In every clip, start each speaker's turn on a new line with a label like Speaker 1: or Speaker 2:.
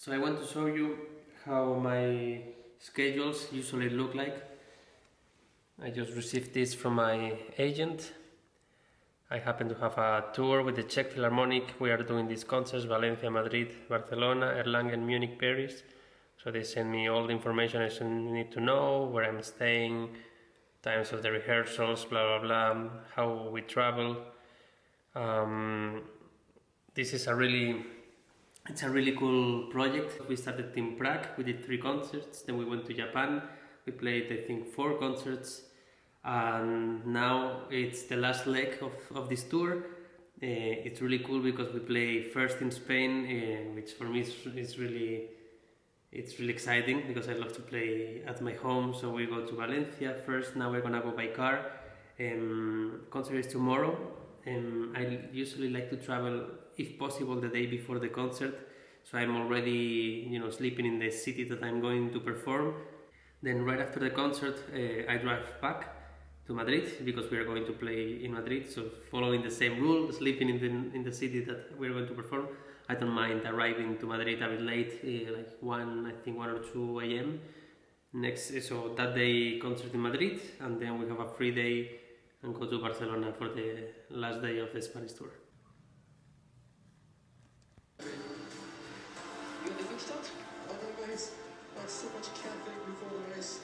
Speaker 1: So I want to show you how my schedules usually look like. I just received this from my agent. I happen to have a tour with the Czech Philharmonic. We are doing these concerts: Valencia, Madrid, Barcelona, Erlangen, Munich, Paris. So they send me all the information I need to know, where I'm staying, times of the rehearsals, blah blah blah, how we travel. This is a really cool project. We started in Prague, we did 3 concerts, then we went to Japan, we played I think 4 concerts, and now it's the last leg of this tour. It's really cool because we play first in Spain, which for me is really exciting because I love to play at my home. So we go to Valencia first, now we're gonna go by car. Concert is tomorrow. I usually like to travel, if possible, the day before the concert, so I'm already sleeping in the city that I'm going to perform. Then right after the concert I drive back to Madrid because we are going to play in Madrid, so following the same rule, sleeping in the city that we're going to perform. I don't mind arriving to Madrid a bit late, like 1 or 2 a.m. So that day concert in Madrid, and then we have a free day and go to Barcelona for the last day of the Spanish tour.
Speaker 2: You in the good start? I know, mate. Like so much caffeine before the race.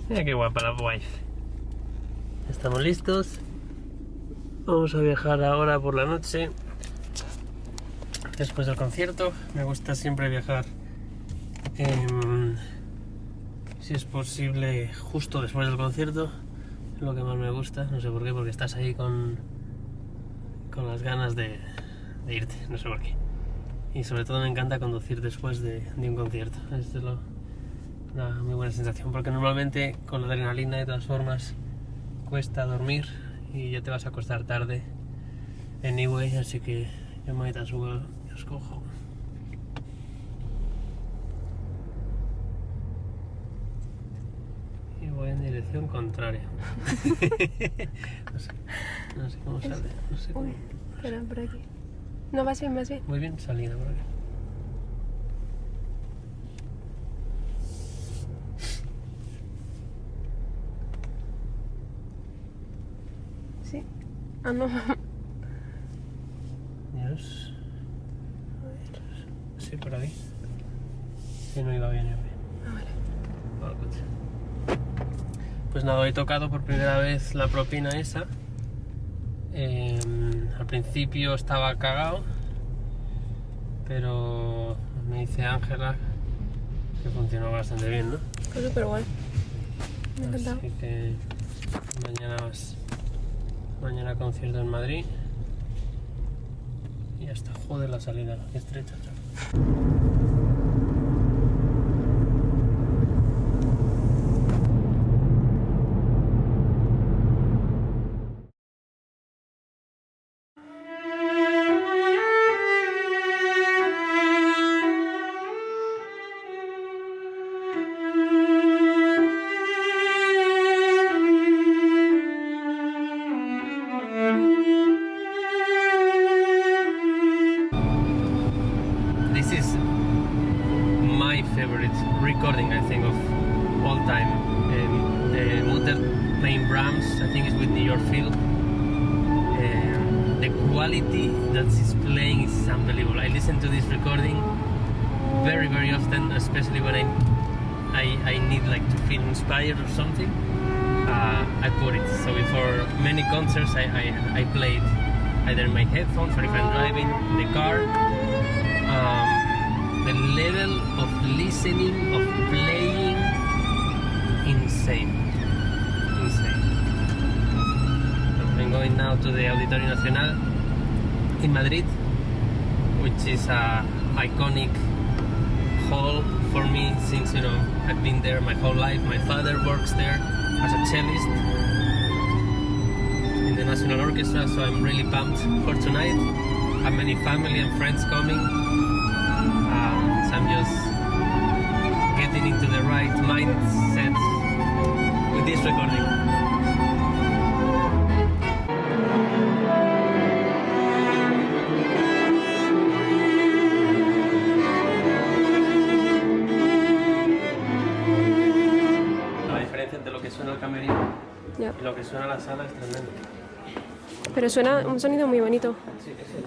Speaker 1: Mira qué guapa la wife. Estamos listos. Vamos a viajar ahora por la noche. Después del concierto. Me gusta siempre viajar, si es posible, justo después del concierto. Es lo que más me gusta. No sé por qué, porque estás ahí con las ganas de irte. No sé por qué. Y sobre todo me encanta conducir después de un concierto. Esto es una muy buena sensación, porque normalmente con la adrenalina de todas formas cuesta dormir y ya te vas a acostar tarde anyway, así que yo me subo y os cojo. dirección contraria. No sé cómo sale. No sé cómo.
Speaker 3: Uy, espera, por aquí. No, vas bien, vas bien.
Speaker 1: Muy bien, salida por aquí.
Speaker 3: Sí. Ah, no.
Speaker 1: Dios. Sí, por aquí. Sí, no iba bien, iba bien.
Speaker 3: Ah, vale.
Speaker 1: Va el coche. Pues nada, he tocado por primera vez la propina esa. Al principio estaba cagado, pero me dice Ángela que funcionó bastante bien, ¿no?
Speaker 3: Fue súper guay. Me ha encantado.
Speaker 1: Así que mañana concierto en Madrid y hasta joder la salida, qué estrecha, chaval. This is my favorite recording, I think, of all time. The Mutter playing Brahms, I think, is with New York Phil. The quality that he's playing is unbelievable. I listen to this recording very, very often, especially when I need like to feel inspired or something. I put it. So before many concerts, I play it either in my headphones or if I'm driving in the car. The level of listening, of playing, insane. I'm going now to the Auditorio Nacional in Madrid, which is a iconic hall for me since, you know, I've been there my whole life. My father works there as a cellist in the National Orchestra, so I'm really pumped for tonight. I have many family and friends coming. So I'm just getting into the right mindset with this recording. La diferencia entre lo que suena el camerino
Speaker 3: Ya.
Speaker 1: y lo que suena la sala es tremendo.
Speaker 3: Pero suena un sonido muy bonito.
Speaker 1: Sí, sí.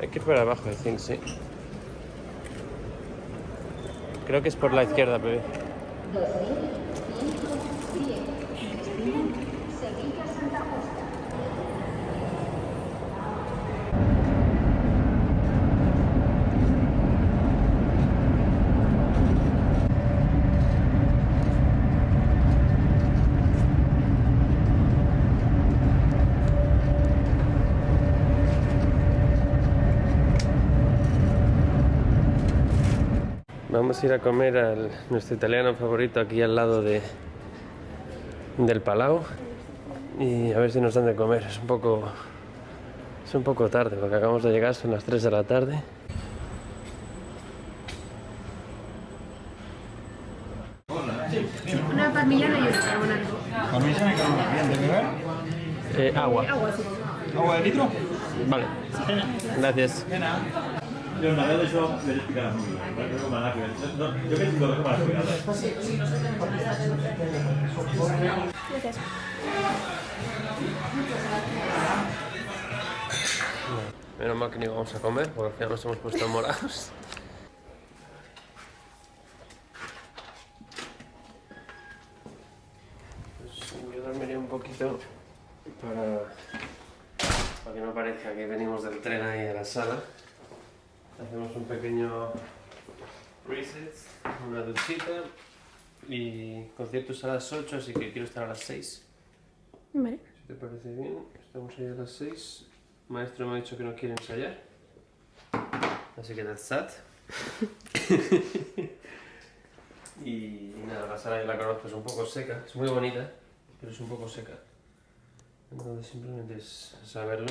Speaker 1: Hay que ir por abajo, I think, sí. Creo que es por la izquierda, bebé. Vamos a ir a comer a nuestro italiano favorito aquí al lado del Palau y a ver si nos dan de comer. Es un poco tarde porque acabamos de llegar, son las 3 de la tarde.
Speaker 3: Una parmillana y una carbonara.
Speaker 4: Parmesano y carbonara. Bien, ¿de beber?
Speaker 1: Agua.
Speaker 3: Agua, sí.
Speaker 4: ¿Agua de litro?
Speaker 1: Vale. Gracias.
Speaker 4: De nada.
Speaker 5: Io non avevo adesso verificare nulla, perché non ha che no, io che dico come la spiegata.
Speaker 3: Gracias.
Speaker 1: Menos mal que ni vamos a comer, porque al final nos hemos puesto morados. Pues yo dormiré un poquito para que no parezca que venimos del tren ahí a la sala. Hacemos un pequeño reset, una duchita y concierto es a las 8, así que quiero estar a las 6.
Speaker 3: Vale.
Speaker 1: Si te parece bien, estamos ahí a las 6. Maestro me ha dicho que no quiere ensayar, así que that's sad. y nada, la sala ya la conozco, es un poco seca, es muy bonita, pero es un poco seca. Entonces simplemente es saberlo.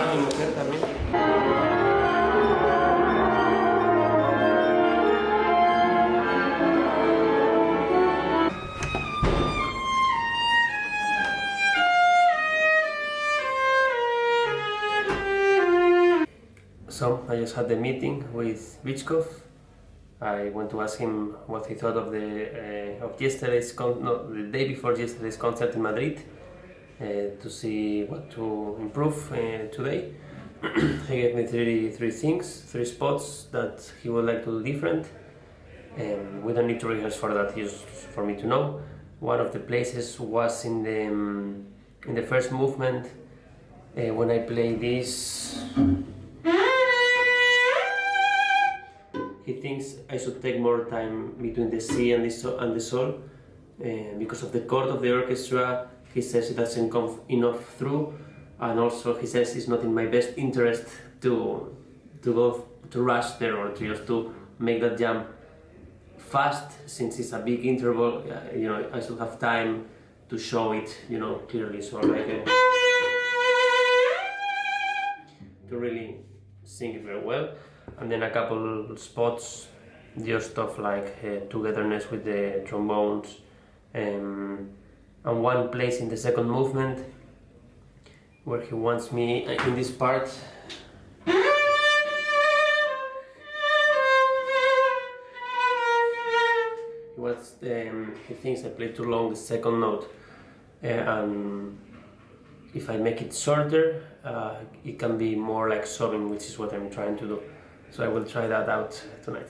Speaker 1: Mi mujer también. So I just had the meeting with Vichkov. I went to ask him what he thought of the of the day before yesterday's concert in Madrid, to see what to improve today. He gave me three things, 3 spots that he would like to do different. We don't need to rehearse for that, just for me to know. One of the places was in the first movement, when I play this. He thinks I should take more time between the C and the sol, because of the chord of the orchestra. He says it doesn't come enough through, and also he says it's not in my best interest to rush there or to make that jump fast, since it's a big interval. I should have time to show it, clearly, so like to really sing it very well. And then a couple spots, just stuff like togetherness with the trombones, and one place in the second movement where he wants me in this part. He thinks I play too long the second note, and if I make it shorter, it can be more like sobbing, which is what I'm trying to do. So I will try that out tonight.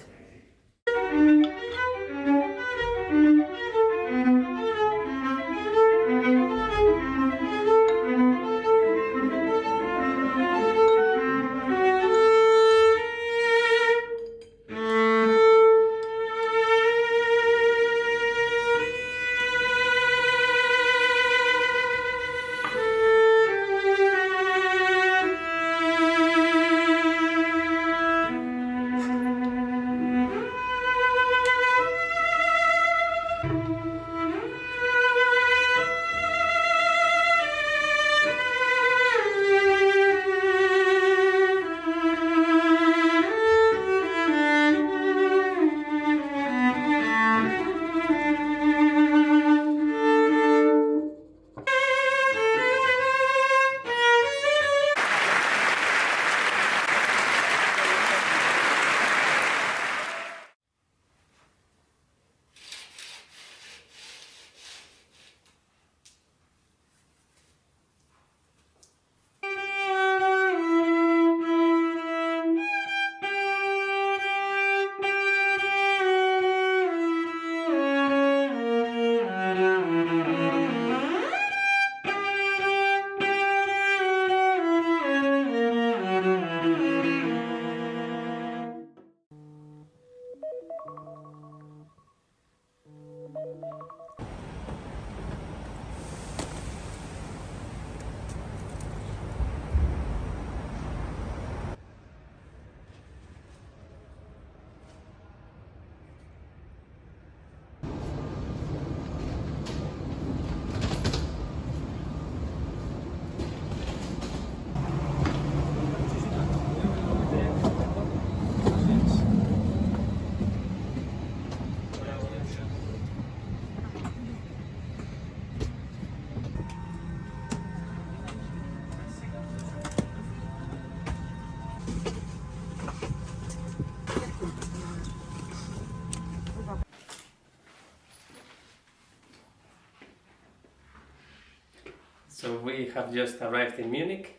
Speaker 1: So we have just arrived in Munich.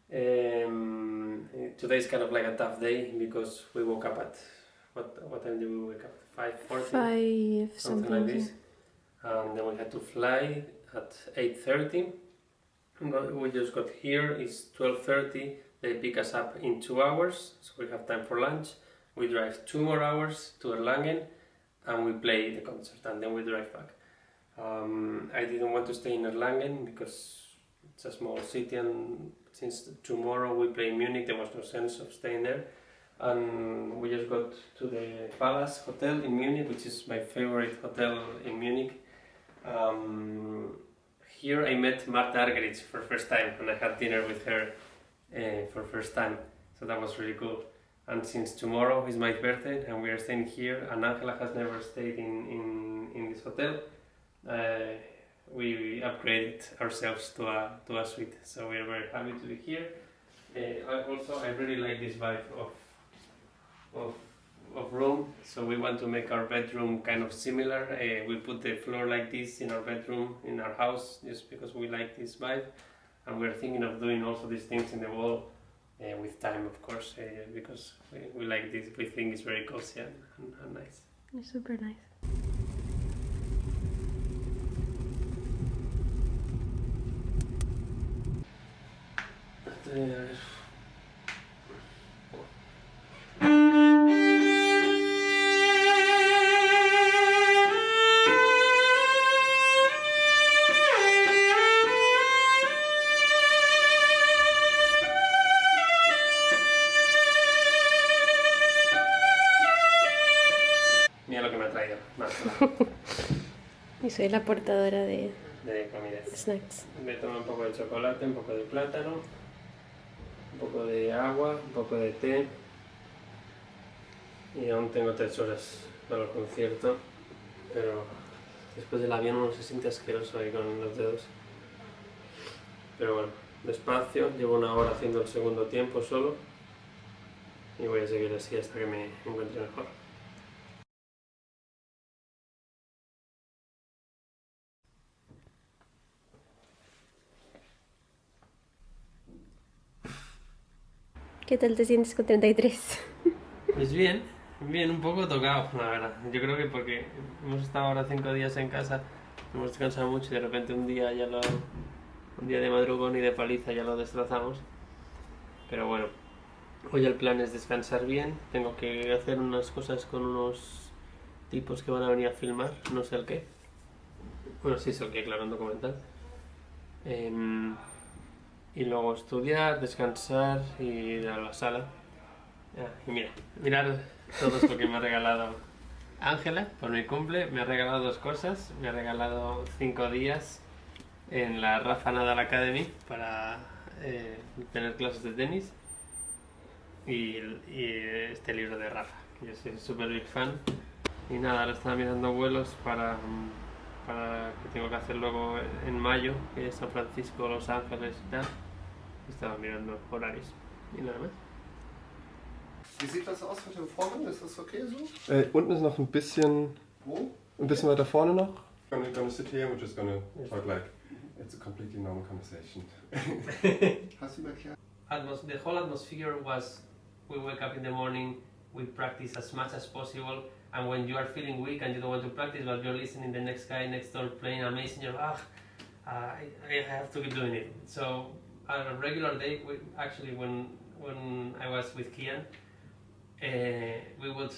Speaker 1: Today is kind of like a tough day because we woke up at what time did we wake up? 5:40,
Speaker 3: 5
Speaker 1: something like this, and then we had to fly at 8:30. We just got here. It's 12:30. They pick us up in 2 hours, so we have time for lunch. We drive 2 more hours to Erlangen, and we play the concert, and then we drive back. I didn't want to stay in Erlangen because it's a small city, and since tomorrow we play in Munich, there was no sense of staying there. And we just got to the Palace Hotel in Munich, which is my favorite hotel in Munich. Here I met Marta Argerich for the first time, and I had dinner with her for the first time, so that was really cool. And since tomorrow is my birthday and we are staying here, and Angela has never stayed in this hotel, we upgraded ourselves to a suite, so we are very happy to be here. I really like this vibe of room, so we want to make our bedroom kind of similar. We put the floor like this in our bedroom in our house just because we like this vibe, and we're thinking of doing also these things in the wall with time, of course, because we like this. We think it's very cozy and nice.
Speaker 3: It's super nice.
Speaker 1: Mira lo que me ha traído, más
Speaker 3: Y soy la portadora de
Speaker 1: de comida.
Speaker 3: snacks.
Speaker 1: Me tomo un poco de chocolate, un poco de plátano, un poco de agua, un poco de té. Y aún tengo 3 horas para el concierto, pero después del avión uno se siente asqueroso ahí con los dedos. Pero bueno, despacio, llevo 1 hora haciendo el segundo tiempo solo y voy a seguir así hasta que me encuentre mejor.
Speaker 3: ¿Qué tal te sientes con 33?
Speaker 1: Pues bien, un poco tocado, la verdad. Yo creo que porque hemos estado ahora 5 días en casa, hemos descansado mucho y de repente un día de madrugón y de paliza ya lo destrozamos. Pero bueno, hoy el plan es descansar bien. Tengo que hacer unas cosas con unos tipos que van a venir a filmar, no sé el qué. Bueno, sí sé el qué, claro, un documental. Y luego estudiar, descansar y ir a la sala. Y mirar todo esto que me ha regalado Ángela por mi cumple. Me ha regalado 2 cosas. Me ha regalado 5 días en la Rafa Nadal Academy para tener clases de tenis. Y este libro de Rafa. Yo soy súper big fan. Y nada, ahora estaba mirando vuelos para que tengo que hacer luego en mayo, que es San Francisco, Los Ángeles y tal. Estaba mirando horarios y nada más.
Speaker 6: Wie sieht das aus mit dem Vorhang? Ist das okay so?
Speaker 7: Unten ist noch ein bisschen,
Speaker 6: Wo?
Speaker 7: ein bisschen weiter vorne noch.
Speaker 6: Gonna sit here and we're just gonna talk like it's a completely normal conversation. Hast du ihm erklärt?
Speaker 1: The whole atmosphere was, we wake up in the morning, we practice as much as possible, and when you are feeling weak and you don't want to practice, but you're listening the next guy next door playing amazing, you're like, I have to keep doing it. So on a regular day, when I was with Kian, we would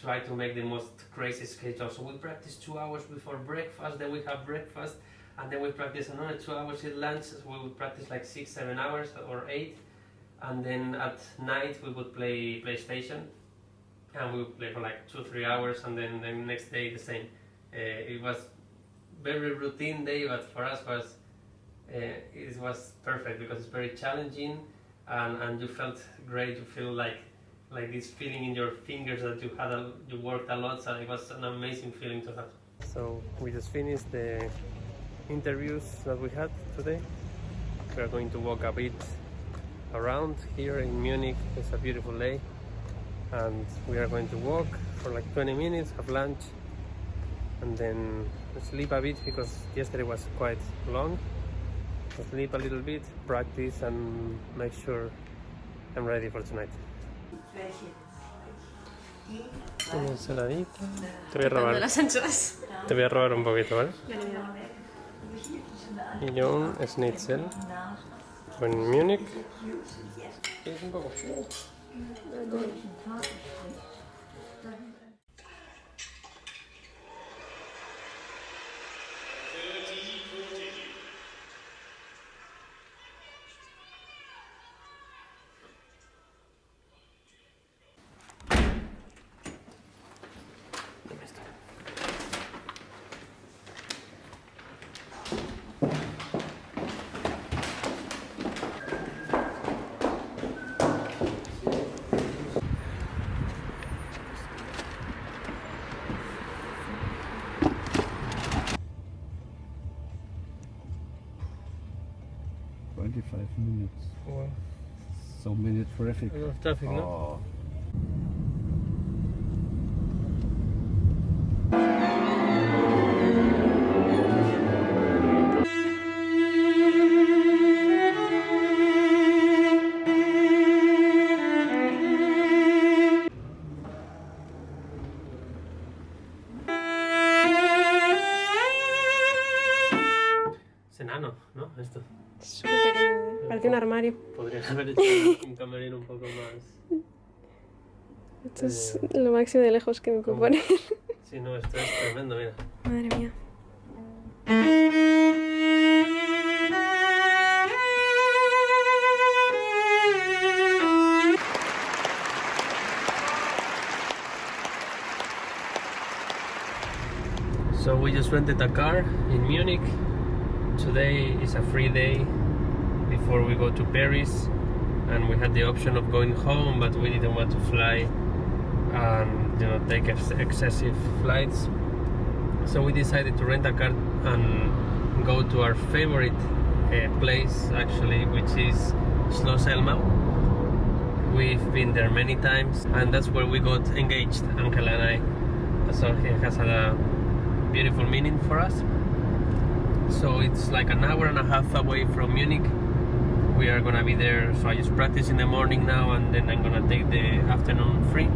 Speaker 1: try to make the most crazy schedule. So we practice 2 hours before breakfast, then we have breakfast, and then we practice another 2 hours at lunch. So we would practice like 6-7 hours or 8, and then at night we would play PlayStation, and we would play for like 2-3 hours, and then the next day the same. It was very routine day, but for us it was perfect because it's very challenging, and you felt great. You feel like this feeling in your fingers that you worked a lot, so it was an amazing feeling to have. So we just finished the interviews that we had today. We are going to walk a bit around here in Munich. It's a beautiful day, and we are going to walk for like 20 minutes, have lunch, and then sleep a bit because yesterday was quite long. So sleep a little bit, practice, and make sure I'm ready for tonight. Una ensaladita. Te voy a robar.
Speaker 3: Las anchoas.
Speaker 1: Te voy a robar un poquito, ¿vale?
Speaker 3: Vale, mira.
Speaker 1: Y yo un schnitzel. En Múnich. ¿Quieres un poco?
Speaker 4: Minutes.
Speaker 1: Wow.
Speaker 4: So many traffic.
Speaker 1: Traffic, ¿no?
Speaker 4: Oh.
Speaker 1: Es enano, ¿no? Esto.
Speaker 3: Súper pequeño. Parece un armario.
Speaker 1: Podrían haber hecho un camerino un poco más.
Speaker 3: Esto es lo máximo de lejos que me puedo
Speaker 1: ¿Cómo?
Speaker 3: poner.
Speaker 1: Sí, no, esto es tremendo, mira.
Speaker 3: Madre mía.
Speaker 1: So we just rented a car in Munich. Today is a free day before we go to Paris, and we had the option of going home, but we didn't want to fly and take excessive flights. So we decided to rent a car and go to our favorite place, actually, which is Schloss Elmau. We've been there many times, and that's where we got engaged, Angela and I. So it has a beautiful meaning for us. So it's like an hour and a half away from Munich. We are gonna be there, so I just practice in the morning now, and then I'm gonna take the afternoon free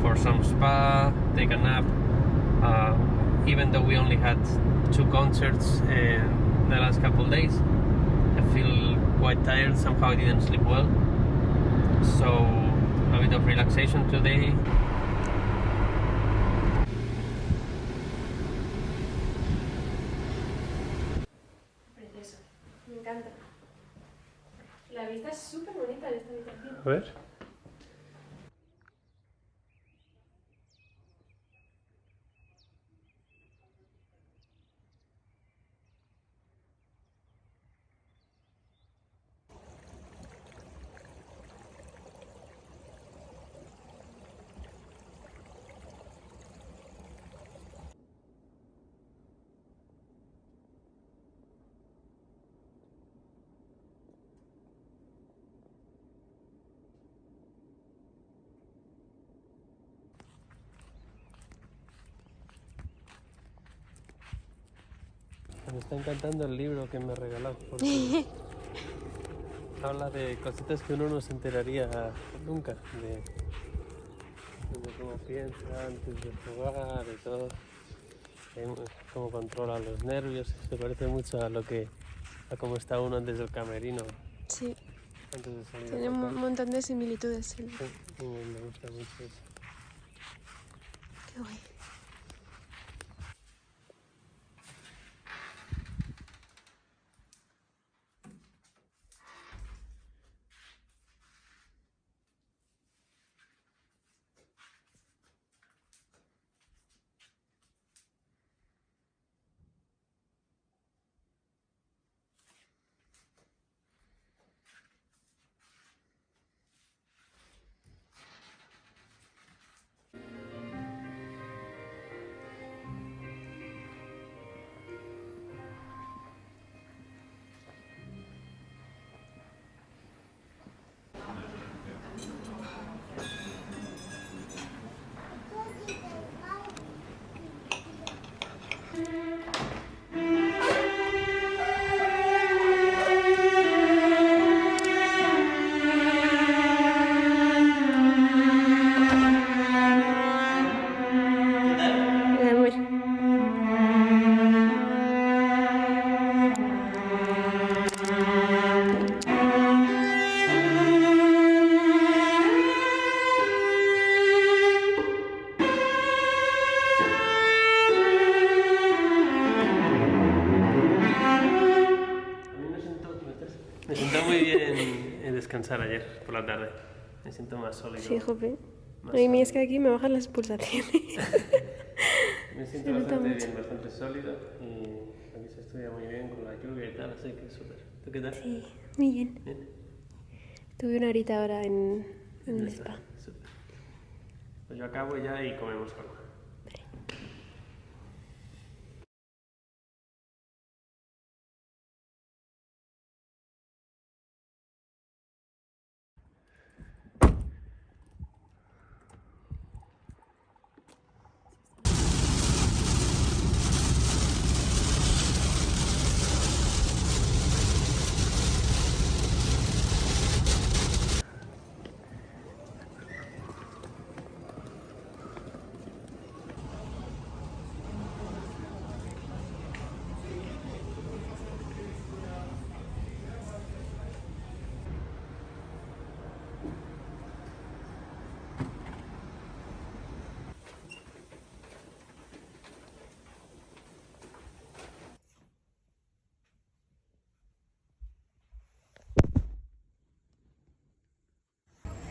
Speaker 1: for some spa, take a nap. Even though we only had 2 concerts in the last couple of days, I feel quite tired. Somehow I didn't sleep well, so a bit of relaxation today.
Speaker 3: Precioso. Me encanta. La vista es súper bonita de esta habitación.
Speaker 1: A ver. Me está encantando el libro que me regaló porque habla de cositas que uno no se enteraría nunca, de cómo piensa antes de jugar, de todo, cómo controla los nervios. Se parece mucho a cómo está uno antes del camerino,
Speaker 3: Sí,
Speaker 1: antes de salir
Speaker 3: tiene
Speaker 1: a
Speaker 3: un
Speaker 1: tocar.
Speaker 3: montón de similitudes.
Speaker 1: Sí, y me gusta mucho eso.
Speaker 3: Qué guay.
Speaker 1: Me siento muy bien en descansar ayer por la tarde. Me siento más sólido.
Speaker 3: Sí, jope.
Speaker 1: Más
Speaker 3: A mí es
Speaker 1: sólido.
Speaker 3: que aquí me bajan las pulsaciones.
Speaker 1: Me siento
Speaker 3: se nota
Speaker 1: bastante
Speaker 3: mucho.
Speaker 1: bien, bastante sólido y aquí se estudia muy bien con la lluvia y tal, así que súper. ¿Tú qué tal?
Speaker 3: Sí, muy bien.
Speaker 1: Bien.
Speaker 3: Tuve una horita ahora en el
Speaker 1: Está,
Speaker 3: spa.
Speaker 1: súper. Pues yo acabo ya y comemos algo.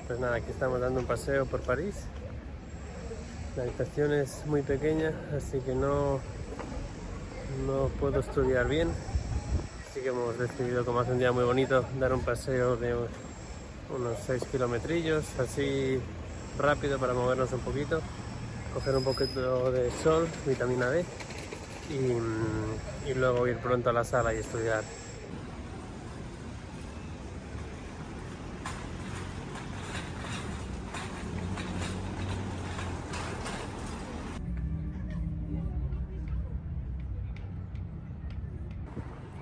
Speaker 1: Pues nada, aquí estamos dando un paseo por París. La habitación es muy pequeña, así que no puedo estudiar bien. Así que hemos decidido, como hace un día muy bonito, dar un paseo de unos 6 kilometrillos, así rápido para movernos un poquito, coger un poquito de sol, vitamina D y luego ir pronto a la sala y estudiar.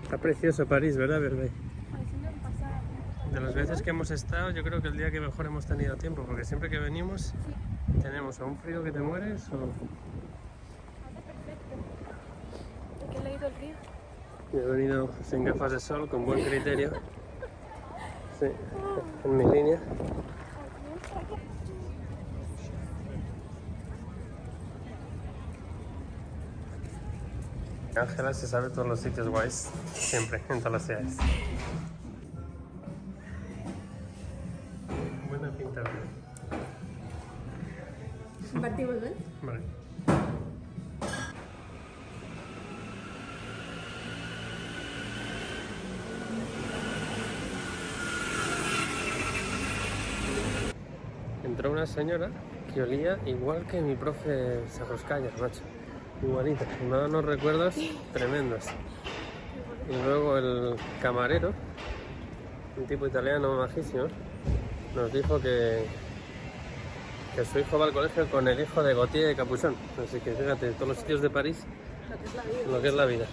Speaker 1: Está precioso París, ¿verdad, Verde? De las veces que hemos estado, yo creo que el día que mejor hemos tenido tiempo, porque siempre que venimos tenemos o un frío que te mueres o...
Speaker 3: ¿Qué he leído el río?
Speaker 1: Yo he venido sin gafas de sol, con buen criterio. Sí, en mi línea. Ángela se sabe todos los sitios guays, siempre, en todas las ciudades. Buena pinta, ¿verdad?
Speaker 3: Compartimos, ¿no?
Speaker 1: Vale. Entró una señora que olía igual que mi profe Sarroscaya, macho. Igualita, me da unos recuerdos tremendos. Y luego el camarero, un tipo italiano majísimo, nos dijo que su hijo va al colegio con el hijo de Gautier de Capuchón. Así que fíjate, todos los sitios de París, lo que es la vida.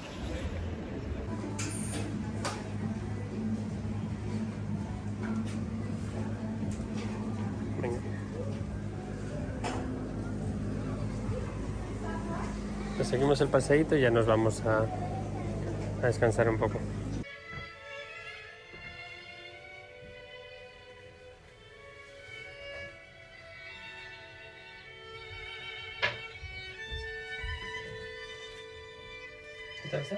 Speaker 1: Venga. Pues seguimos el paseíto y ya nos vamos a descansar un poco. ¿Qué tal está?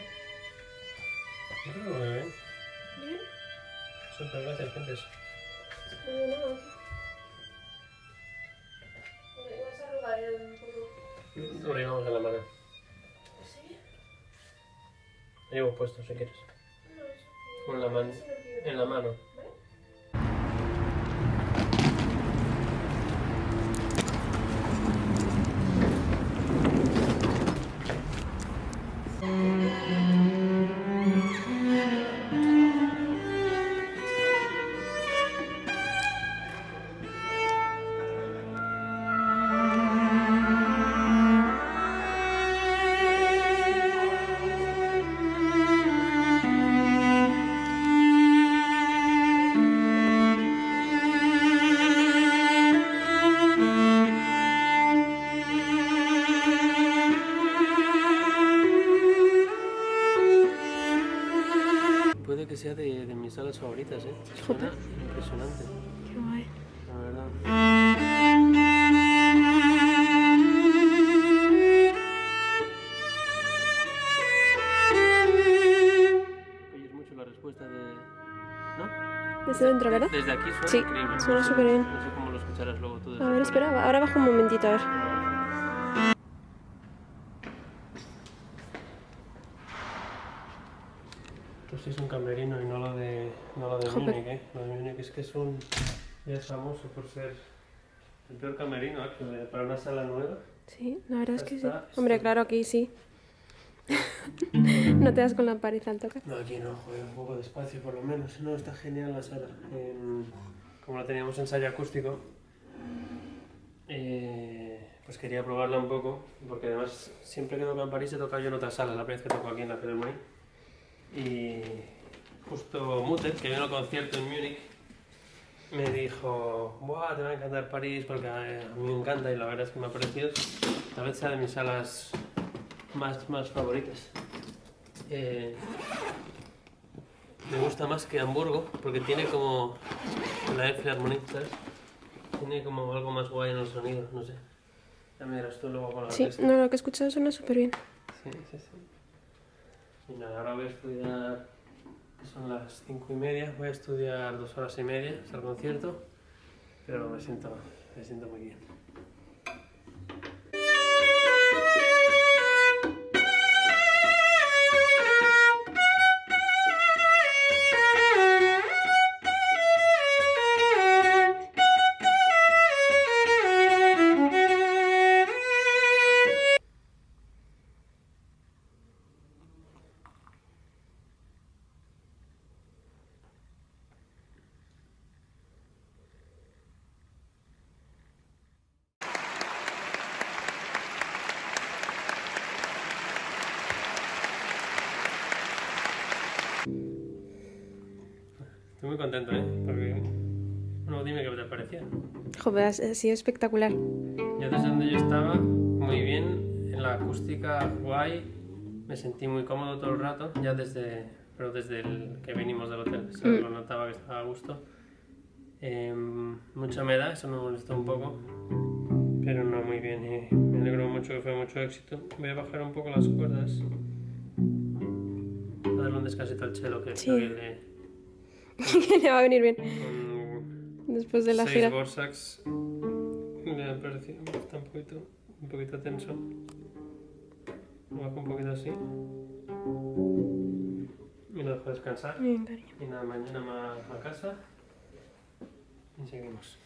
Speaker 1: Yo creo que muy bien.
Speaker 3: Bien.
Speaker 1: Súper, gracias, gentes.
Speaker 3: Muy bien, ¿no? Vas a arrugar un poco.
Speaker 1: Lo llevamos en la mano.
Speaker 3: ¿Sí?
Speaker 1: Lo llevo puesto si quieres.
Speaker 3: No, eso.
Speaker 1: Con la mano. En la mano. Puede que sea de mis salas favoritas, ¿eh? Suena impresionante,
Speaker 3: Qué guay.
Speaker 1: la verdad. Oyes mucho la respuesta de ¿no?
Speaker 3: Desde dentro, ¿verdad?
Speaker 1: Desde aquí suena
Speaker 3: Sí,
Speaker 1: increíble.
Speaker 3: suena
Speaker 1: No sé-
Speaker 3: súper bien.
Speaker 1: No sé cómo lo escucharás luego tú desde
Speaker 3: A ver,
Speaker 1: fuera.
Speaker 3: espera, ahora bajo un momentito, a ver.
Speaker 1: Pues sí es un camerino y no lo de
Speaker 3: Jope.
Speaker 1: Múnich, ¿eh? Lo de Múnich es que ya es famoso por ser el peor camerino, ¿eh? Para una sala nueva.
Speaker 3: Sí, la verdad es que sí.
Speaker 1: Está-
Speaker 3: Hombre, claro, aquí sí. No te das con la pared al tocar.
Speaker 1: No, aquí no, joder, un poco de espacio por lo menos. No, está genial la sala. Como la teníamos ensayo acústico, pues quería probarla un poco, porque además siempre que toco en París he tocado yo en otras salas, la primera vez que toco aquí en la Philharmonie. Y justo Mutter, que vino al concierto en Múnich, me dijo, ¡buah, te va a encantar París! Porque a mí me encanta y la verdad es que me ha parecido, tal vez sea de mis salas más favoritas. Me gusta más que Hamburgo, porque tiene como la Philharmonie, ¿sabes? Tiene como algo más guay en el sonido, no sé. Ya me dirás tú luego con la
Speaker 3: Sí,
Speaker 1: orquesta.
Speaker 3: no, lo que he escuchado suena súper bien.
Speaker 1: Sí, sí, sí. Y nada, ahora voy a estudiar, que son las 5:30, voy a estudiar 2 horas y media hasta el concierto, pero me siento muy bien. Estoy muy contento, ¿eh? Porque, bueno, dime qué te parecía.
Speaker 3: Joder, ha sido espectacular.
Speaker 1: Yo desde donde yo estaba, muy bien, en la acústica guay, me sentí muy cómodo todo el rato, ya desde el que vinimos del hotel, ¿sabes? Lo notaba que estaba a gusto. Mucha humedad, eso me molestó un poco, pero no muy bien, y me alegro mucho que fue mucho éxito. Voy a bajar un poco las cuerdas, a darle un descansito al cello que
Speaker 3: Sí.
Speaker 1: creo que
Speaker 3: Le va a venir bien
Speaker 1: con
Speaker 3: después de la
Speaker 1: 6
Speaker 3: gira.
Speaker 1: Borsaks me ha parecido, está un poquito tenso. Lo bajo un poquito así y lo dejo descansar.
Speaker 3: Bien, cariño.
Speaker 1: Y nada, mañana a casa y seguimos.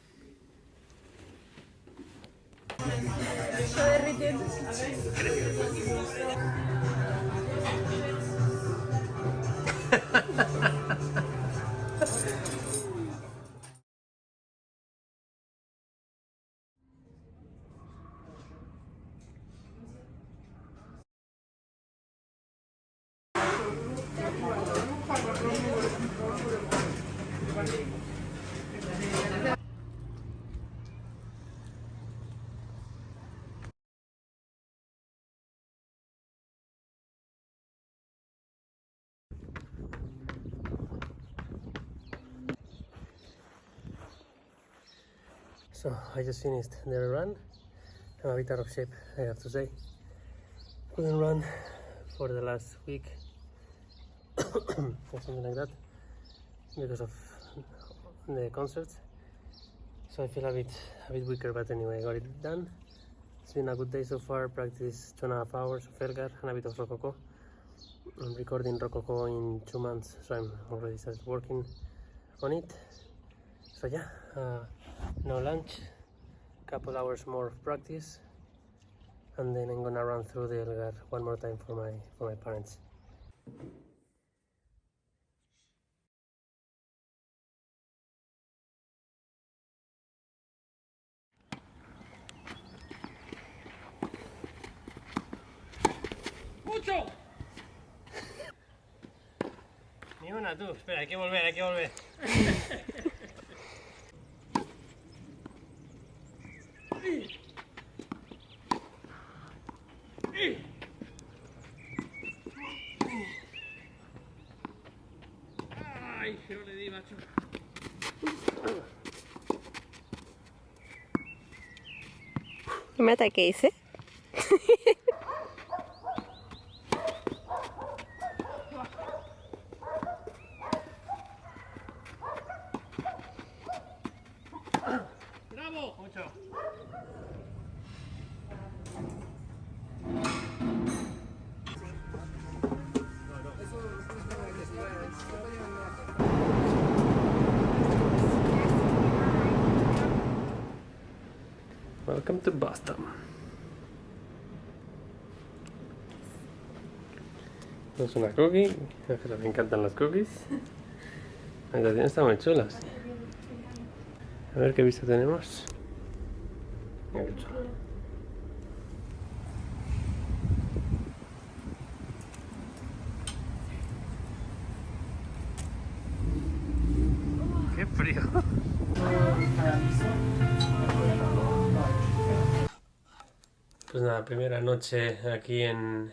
Speaker 1: So I just finished the run. I'm a bit out of shape, I have to say. Couldn't run for the last week or something like that because of the concerts. So I feel a bit weaker, but anyway, I got it done. It's been a good day so far. Practice 2.5 hours of Elgar and a bit of Rococo. I'm recording Rococo in 2 months, so I'm already started working on it. So yeah, no lunch, couple hours more of practice, and then I'm gonna run through the Elgar one more time for my parents. ¡Mucho! Ni una tú, espera, hay que volver. Ay, que no le di, macho.
Speaker 3: ¿Qué me ataquéis, eh?
Speaker 1: Welcome to Boston. Es una cookie, a Ángela le encantan las cookies. La habitación está muy chula. A ver qué vista tenemos. Mira qué chula. ¡Qué frío! Pues nada, primera noche aquí en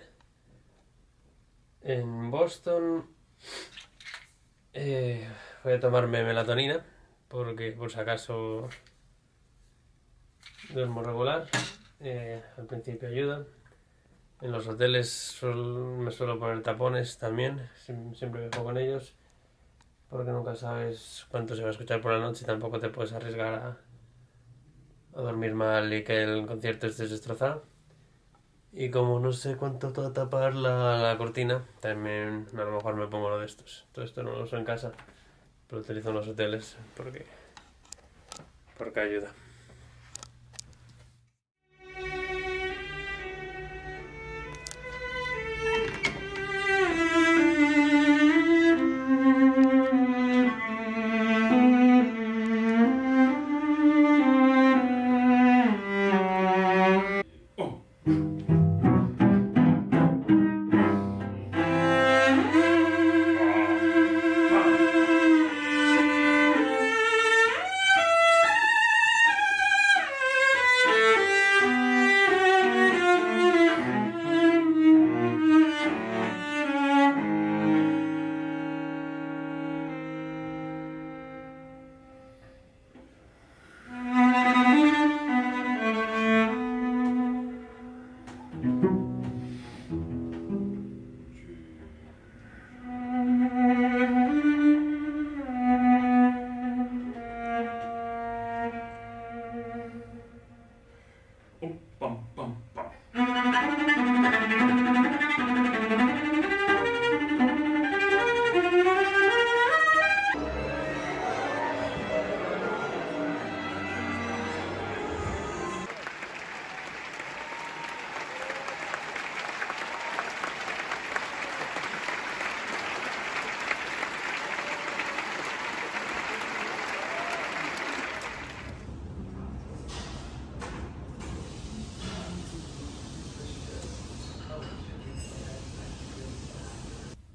Speaker 1: Boston. Voy a tomarme melatonina porque por si acaso duermo regular. Al principio ayuda. En los hoteles me suelo poner tapones también, siempre viajo con ellos, porque nunca sabes cuánto se va a escuchar por la noche y tampoco te puedes arriesgar a dormir mal y que el concierto estés destrozado. Y como no sé cuánto va a tapar la cortina, también a lo mejor me pongo uno de estos. Todo esto no lo uso en casa, pero lo utilizo en los hoteles porque ayuda.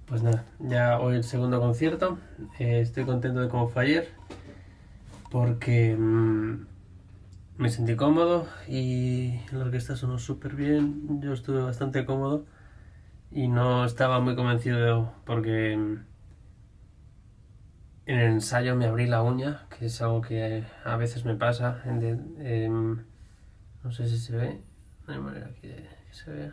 Speaker 1: Pues nada, ya hoy el segundo concierto. Estoy contento de cómo fue ayer porque me sentí cómodo y la orquesta sonó súper bien. Yo estuve bastante cómodo y no estaba muy convencido porque en el ensayo me abrí la uña, que es algo que a veces me pasa. No sé si se ve, no hay manera que se vea.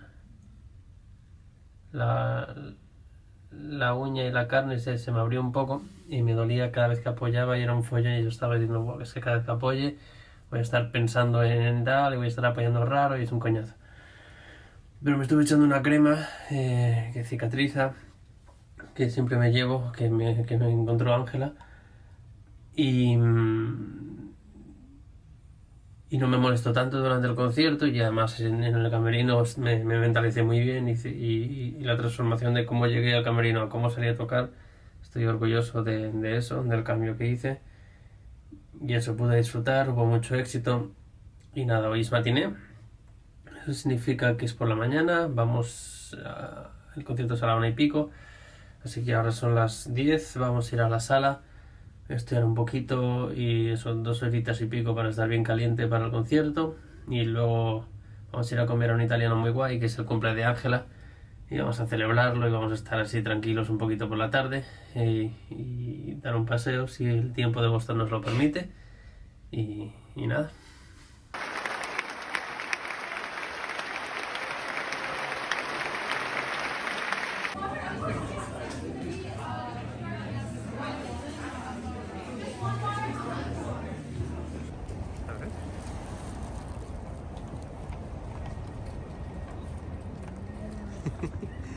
Speaker 1: La uña y la carne se me abrió un poco y me dolía cada vez que apoyaba y era un follón y yo estaba diciendo, bueno, es que cada vez que apoye voy a estar pensando en tal y voy a estar apoyando raro y es un coñazo. Pero me estuve echando una crema que cicatriza, que siempre me llevo, que me encontró Ángela y no me molestó tanto durante el concierto y además en el camerino me mentalicé muy bien y la transformación de cómo llegué al camerino a cómo salí a tocar, estoy orgulloso de eso, del cambio que hice y eso pude disfrutar, hubo mucho éxito y nada, hoy es matiné, eso significa que es por la mañana, el concierto es a la 1:15, así que ahora son las 10, vamos a ir a la sala, estudiar un poquito y son 2 horitas y pico para estar bien caliente para el concierto y luego vamos a ir a comer a un italiano muy guay que es el cumple de Ángela y vamos a celebrarlo y vamos a estar así tranquilos un poquito por la tarde y dar un paseo si el tiempo de Boston nos lo permite y nada.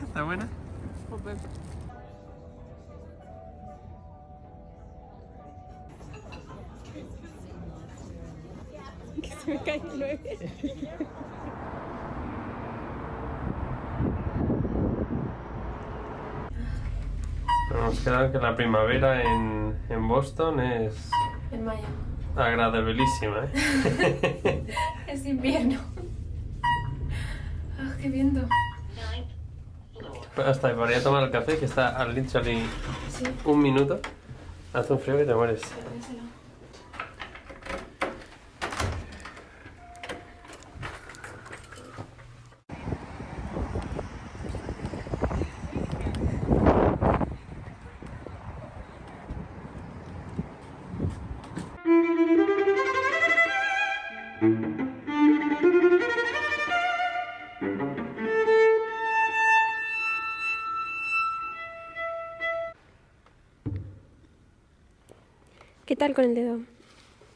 Speaker 1: ¿Está buena?
Speaker 8: Que se
Speaker 3: Me cae 9.
Speaker 1: Nos queda que la primavera en Boston es
Speaker 3: En mayo.
Speaker 1: agradabilísima, ¿eh?
Speaker 3: Es invierno. ¡Ah, qué viento!
Speaker 1: Hasta para ir a tomar el café, que está a literally
Speaker 3: Sí.
Speaker 1: 1 minuto, hace un frío que te mueres.
Speaker 3: Piénsalo. ¿Qué tal con el dedo?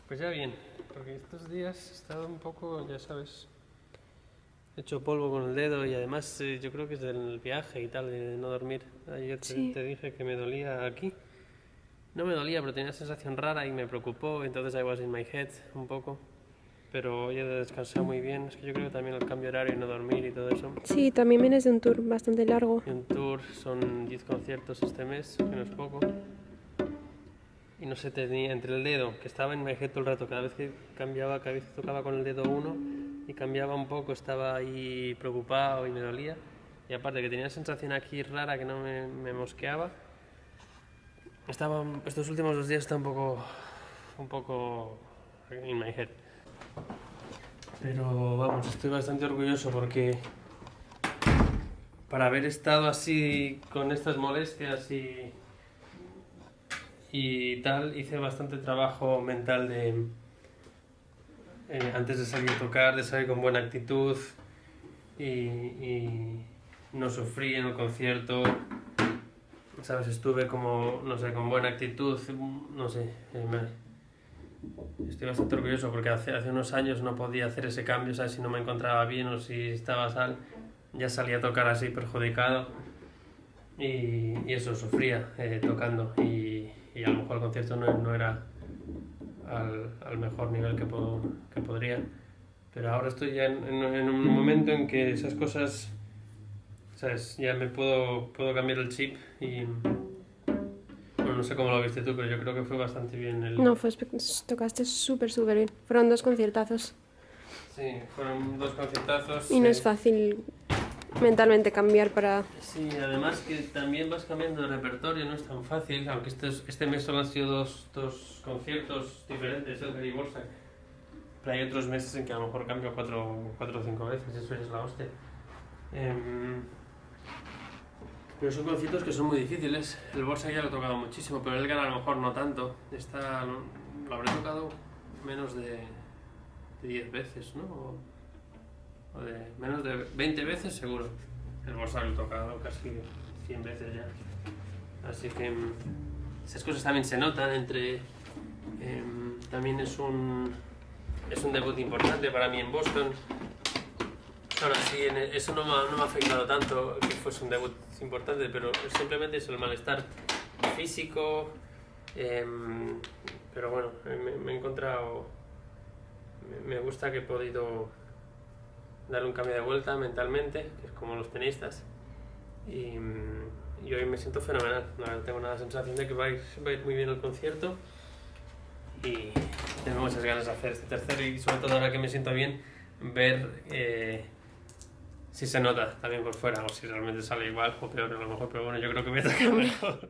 Speaker 1: Pues ya bien, porque estos días he estado un poco, ya sabes, hecho polvo con el dedo y además yo creo que es del viaje y tal, de no dormir. Ayer
Speaker 3: Sí.
Speaker 1: te dije que me dolía aquí. No me dolía, pero tenía una sensación rara y me preocupó, entonces I was in my head un poco. Pero hoy he descansado muy bien, es que yo creo que también el cambio horario y no dormir y todo eso.
Speaker 3: Sí, también vienes de un tour bastante largo.
Speaker 1: Y un tour, son 10 conciertos este mes, que no es poco. Y no sé, tenía entre el dedo, que estaba en my head todo el rato, cada vez que cambiaba, cada vez que tocaba con el dedo 1 y cambiaba un poco, estaba ahí preocupado y me dolía. Y aparte que tenía una sensación aquí rara que no me mosqueaba. Estos últimos 2 días está un poco in my head. Pero vamos, estoy bastante orgulloso porque para haber estado así con estas molestias y tal, hice bastante trabajo mental antes de salir a tocar, de salir con buena actitud y no sufrí en el concierto, ¿sabes? Estuve como, no sé, con buena actitud, no sé, estoy bastante orgulloso porque hace unos años no podía hacer ese cambio, ¿sabes? Si no me encontraba bien o si estaba mal, ya salía a tocar así perjudicado y eso, sufría tocando y a lo mejor el concierto no era al mejor nivel que podría, pero ahora estoy ya en un momento en que esas cosas, ¿sabes? Ya me puedo cambiar el chip y bueno, no sé cómo lo viste tú, pero yo creo que fue bastante bien
Speaker 3: No, tocaste súper bien. Fueron 2 conciertazos.
Speaker 1: Sí, fueron 2 conciertazos.
Speaker 3: Y no es fácil mentalmente cambiar para...
Speaker 1: Sí, además que también vas cambiando de repertorio, no es tan fácil, aunque este mes solo han sido dos conciertos diferentes, el y Borsak. Pero hay otros meses en que a lo mejor cambio 4 o 5 veces, eso ya es la hostia. Pero son conciertos que son muy difíciles. El Borsak ya lo he tocado muchísimo, pero el Elgar a lo mejor no tanto. Lo habré tocado menos de 10 veces, ¿no? O de menos de 20 veces seguro. El Borsak lo he tocado casi 100 veces ya. Así que esas cosas también se notan también es un debut importante para mí en Boston. Ahora sí, eso no me ha afectado tanto que fuese un debut importante, pero simplemente es el malestar físico. Pero bueno, me he encontrado... Me gusta que he podido darle un cambio de vuelta mentalmente, que es como los tenistas. Y hoy me siento fenomenal. Tengo una sensación de que va a ir muy bien el concierto. Y tengo muchas ganas de hacer este tercero y sobre todo ahora que me siento bien, ver si se nota también por fuera o si realmente sale igual o peor a lo mejor, pero bueno, yo creo que voy a tocar mejor.